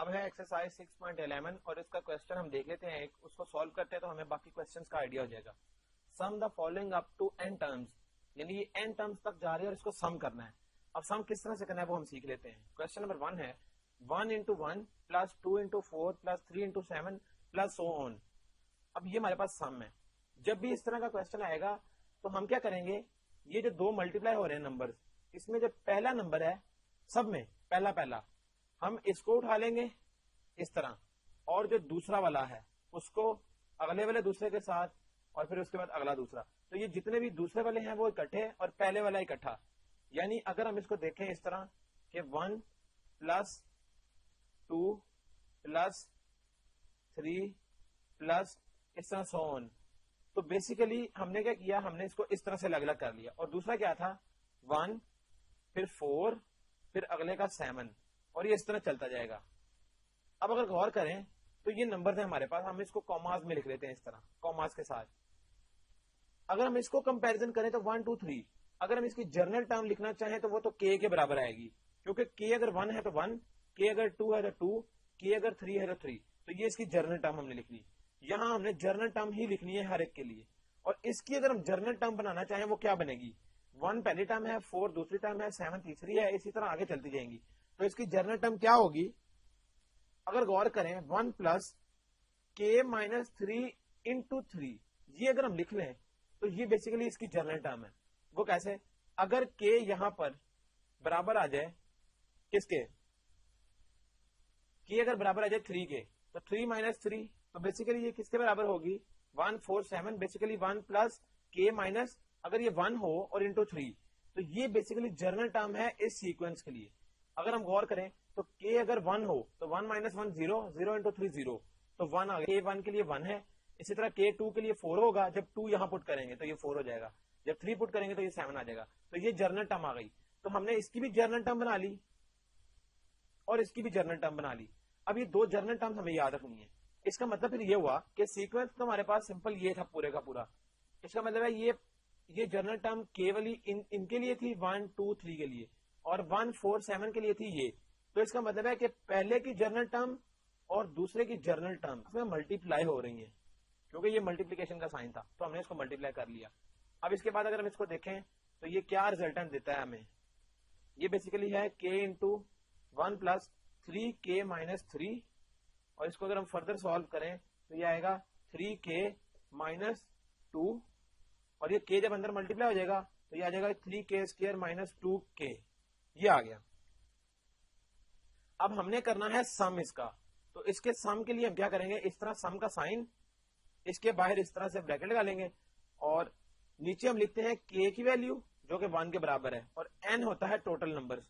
اب ہے ایکسرسائز 6.11 اور اس کا کوشچن ہم دیکھ لیتے ہیں ایک, اس کو سالو کرتے ہیں تو ہمیں باقی کوشچنز کا آئیڈیا ہو جائے گا. Sum the following up to n terms, یعنی یہ n ٹرمز تک جا رہی ہے اور اس کو سم کرنا ہے. اب سم کس طرح سے کرنا ہے وہ ہم سیکھ لیتے ہیں. کوشچن نمبر 1 ہے 1 into 1 plus 2 into 4 plus 3 into 7 plus so on. اب یہ ہمارے پاس سم ہے. جب بھی اس طرح کا کوشچن آئے گا تو ہم کیا کریں گے, یہ جو دو ملٹیپلائی ہو رہے ہیں نمبر, اس میں جو پہلا نمبر ہے سب میں پہلا ہم اس کو اٹھا لیں گے اس طرح, اور جو دوسرا والا ہے اس کو اگلے والے دوسرے کے ساتھ, اور پھر اس کے بعد اگلا دوسرا. تو یہ جتنے بھی دوسرے والے ہیں وہ اکٹھے اور پہلے والا اکٹھا. یعنی اگر ہم اس کو دیکھیں اس طرح کہ 1 plus 2 plus 3 plus اس طرح so on. تو بیسیکلی ہم نے کیا کیا, ہم نے اس کو اس طرح سے الگ الگ کر لیا. اور دوسرا کیا تھا 1 پھر 4 پھر اگلے کا 7, اور یہ اس طرح چلتا جائے گا. اب اگر غور کریں تو یہ نمبر ہیں ہمارے پاس, ہم اس کو کاماز میں لکھ لیتے ہیں اس طرح کاماز کے ساتھ. اگر ہم اس کو کمپیرزن کریں تو 1 2 3, اگر ہم اس کی جرنل ٹرم لکھنا چاہیں تو وہ تو k کے برابر آئے گی, کیونکہ k اگر 1 ہے تو 1, k اگر 2 ہے تو 2, k اگر 3 ہے تو 3. تو یہ اس کی جرنل ٹرم ہم نے لکھ لی. یہاں ہم نے جرنل ٹرم ہی لکھنی ہے ہر ایک کے لیے. اور اس کی اگر ہم جرنل ٹرم بنانا چاہیں وہ کیا بنے گی, 1 پہلی ٹرم ہے, 4 دوسری ٹرم ہے, 7 تیسری ہے, اسی طرح آگے چلتی جائیں گی. تو اس کی جرنل ٹرم کیا ہوگی, اگر غور کریں 1 plus k minus 3 into 3, یہ اگر ہم لکھ لیں تو یہ بیسیکلی اس کی جرنل ٹرم ہے. وہ کیسے, اگر k یہاں پر برابر آ جائے کس کے, k اگر برابر آ جائے 3 کے, تو 3 minus 3, تو بیسیکلی یہ کس کے برابر ہوگی 1 4 7, بیسیکلی 1 plus k minus, اگر یہ 1 ہو اور انٹو 3, تو یہ بیسیکلی جرنل ٹرم ہے اس سیکوینس کے لیے. اگر ہم غور کریں تو k اگر 1 ہو تو 1 minus 1 0, 0 into 3 0, تو 1 آ گیا. k 1 کے لیے 1 ہے, اسی طرح k 2 کے لیے 4 ہوگا. جب 2 یہاں پٹ کریں گے تو یہ 4 ہو جائے گا, جب 3 پٹ کریں گے تو یہ 7 آ جائے گا. تو یہ جرنل ٹرم آ گئی. تو ہم نے اس کی بھی جرنل ٹرم بنا لی اور اس کی بھی جرنل ٹرم بنا لی. اب یہ دو جرنل ٹرم ہمیں یاد رکھنی ہے. اس کا مطلب پھر یہ ہوا کہ سیکوینس تو ہمارے پاس سمپل یہ تھا پورے کا پورا. اس کا مطلب ہے یہ جرنل ٹرم کیولی ان کے لیے تھی 1 2 3 کے لیے, اور 1 4 7 کے لیے تھی یہ. تو اس کا مطلب ہے کہ پہلے کی جرنل ٹرم اور دوسرے کی جرنل ٹرم میں ملٹیپلائی ہو رہی ہیں, کیونکہ یہ ملٹیپلیکیشن کا سائن تھا تو ہم نے اس کو ملٹیپلائی کر لیا. اب اس کے بعد اگر ہم اس کو دیکھیں تو یہ کیا ریزلٹنٹ دیتا ہے ہمیں, یہ بیسیکلی ہے k into 1 plus 3k minus 3, اور اس کو اگر ہم فردر سالو کریں تو یہ آئے گا 3k مائنس 2, اور یہ k جب اندر ملٹیپلائی ہو جائے گا تو یہ آ جائے گا 3k اسکوئر مائنس 2k, یہ آ گیا. اب ہم نے کرنا ہے سم اس کا. تو اس کے سم کے لیے ہم کیا کریں گے, اس طرح سم کا سائن, اس کے باہر اس طرح سے بریکٹ لگا لیں گے, اور نیچے ہم لکھتے ہیں k کی ویلیو جو کہ 1 کے برابر ہے, اور n ہوتا ہے ٹوٹل نمبر.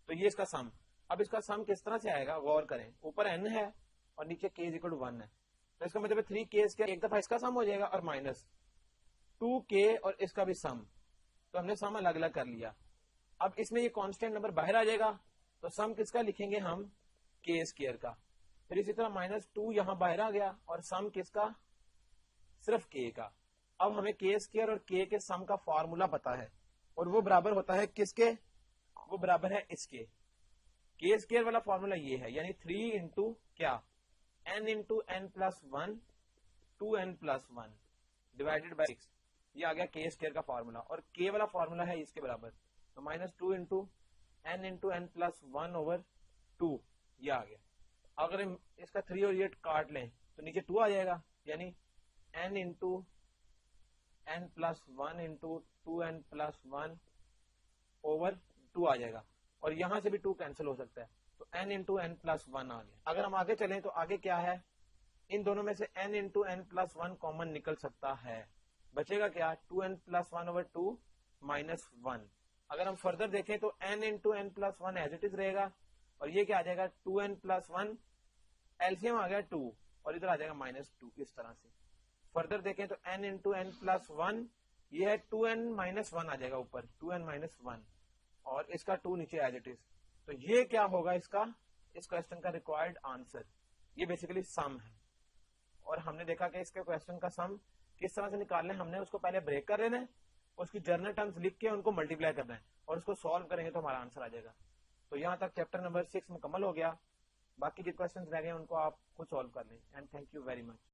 تو یہ اس کا سم. اب اس کا سم کس طرح سے آئے گا, غور کریں, اوپر n ہے اور نیچے k is equal to 1 ہے. تو اس کا مطلب 3k اس کے ایک دفعہ اس کا سم ہو جائے گا, اور مائنس 2k اور اس کا بھی سم. تو ہم نے سم الگ الگ کر لیا. اب اس میں یہ کانسٹینٹ نمبر باہر آ جائے گا, تو سم کس کا لکھیں گے ہم, k اسکوئر کا. پھر اسی طرح مائنس 2 یہاں باہر آ گیا, اور سم کس کا, صرف k کا. اب ہمیں k اسکوئر اور k کے سم کا فارمولا پتا ہے, اور وہ برابر ہوتا ہے کس کے, وہ برابر ہے اس کے. k اسکوئر والا فارمولا یہ ہے, یعنی 3 انٹو کیا, n into n plus 1 2n plus 1 divided by 6, یہ آ گیا k اسکوئر کا فارمولا. اور k والا فارمولا ہے اس کے برابر, تو minus 2 into n plus 1 over 2, یہ آ گیا. اگر ہم اس کا 3 اور 8 کاٹ لیں تو نیچے 2 آ جائے گا, یعنی n into n plus 1 into 2n plus 1 over 2 آ جائے گا, اور یہاں سے بھی 2 کینسل ہو سکتا ہے, تو n انٹو n پلس 1 آ گیا. اگر ہم آگے چلیں تو آگے کیا ہے, ان دونوں میں سے n into n plus 1 common نکل سکتا ہے, بچے گا کیا 2n پلس 1 اوور 2 مائنس 1. اگر ہم فردر دیکھیں تو n into n plus 1 as it is رہے گا, اور یہ کیا آ جائے گا 2n پلس 1, ایلسیم آ گیا 2, اور ادھر آ جائے گا مائنس 2. اس طرح سے فردر دیکھیں تو n انٹو n پلس 1, یہ ہے 2n مائنس 1 آ جائے گا اوپر, 2n مائنس 1, اور اس کا 2 نیچے ایز اٹ از. تو یہ کیا ہوگا اس کا, اس کوشچن کا ریکوائرڈ آنسر. یہ بیسیکلی سم ہے, اور ہم نے دیکھا کہ اس کے کوشچن کا سم کس طرح سے نکالنا ہے. ہم نے اس کو پہلے بریک کر لینا ہے, اس کی جرنل ٹرمز لکھ کے ان کو ملٹیپلائی کرنا ہے, اور اس کو سالو کریں گے تو ہمارا آنسر آ جائے گا. تو یہاں تک چیپٹر نمبر 6 مکمل ہو گیا. باقی جو کوشچنز رہ گئے ان کو آپ خود سالو کر لیں. And thank you very much.